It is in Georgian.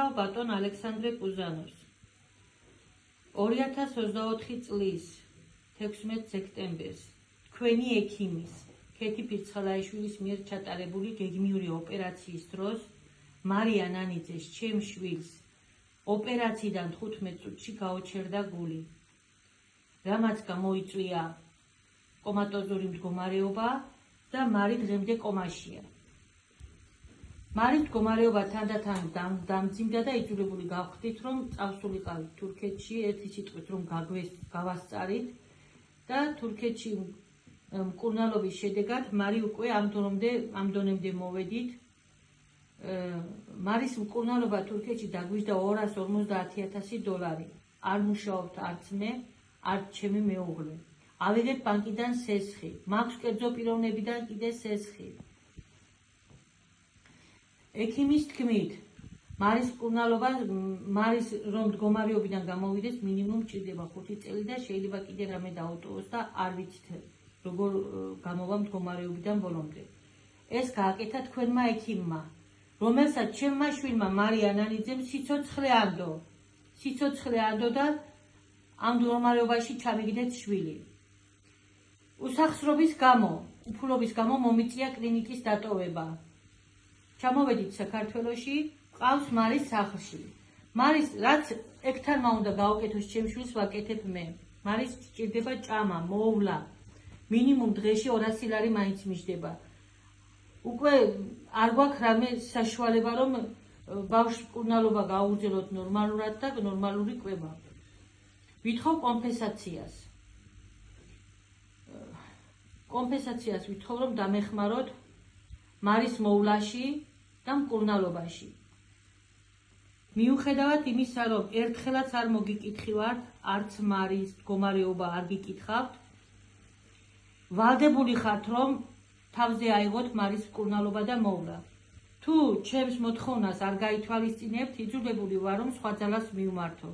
მოგესალმებით ბატონ ალექსანდრე პუზანოვს. 2024 წლის 16 სექტემბერს თქვენი ექიმის ქეთი ფირცხალაიშვილის მიერ ჩატარებული გეგმიური ოპერაციის დროს მარია ნანიძეს ჩემ შვილს ოპერაციიდან 15 წუთში გაუჩერდა გული, რამაც გამოიწვია კომატოზური მდგომარეობა და მარი დღემდე კომაშია. მარის მდგომარეობა თანდათან დამძიმდა და იძულებული გავხდით, რომ წავსულიყავით თურქეთში, ერთი სიტყვით რომ გავასწარით და თურქეთში მკურნალობის შედეგად მარი უკვე ამ დონემდე მოვედით. მარის მკურნალობა თურქეთში დაგვიждდა $250,000. არ მუშაობთ არც მე, არც ჩემი მეუღლე. ავიღეთ ბანკიდან სესხი, მაქვს კერძო პიროვნებიდან კიდე სესხი. ექიმის თქმით, მარის მკურნალობა, მარის რომ მდგომარეობიდან გამოვიდეს, მინიმუმ ჭირდება 5 წელი და შეიძლება კიდე რამე დაუტოვოს და არ ვიცით როგორ გამოვა მდგომარეობიდან ბოლომდე. ეს გააკეთა თქვენმა ექიმმა, რომელსაც ჩემმა შვილმა მარია ნანიძემ სიცოცხლე ანდო და ამ მდგომარეობაში ჩამიგდეთ შვილი. უსახსრობის გამო მომიწია კლინიკის დატოვება. ჩამოვედით საქართველოში, ყავს მარის სახლში. მარის რაც ექთანმა უნდა გაუკეთოს ჩემ შვილს ვაკეთებ მე. მარის სჭირდება ჭამა, მოვლა. მინიმუმ დღეში 200 ლარი მაინც მიჯდება. უკვე არ გვაქვს რამე საშუალება, რომ ბავშვს მკურნალობა გაუგრძელოთ ნორმალურად და ნორმალური კვება. ვითხოვ კომპენსაციას. კომპენსაციას ვითხოვ, რომ დამეხმაროთ მარის მოვლაში და მკურნალობაში. მიუხედავად იმისა, რომ ერთხელაც არ მოგიკითხავთ, არც მარის მდგომარეობა არ გიკითხავთ, ვალდებული ხართ, რომ თავზე აიღოთ მარის მკურნალობა და მოვლა. თუ ჩემს მოთხოვნას არ გაითვალისწინებთ, იძულებული ვარ, რომ სხვა ძალას მივმართო.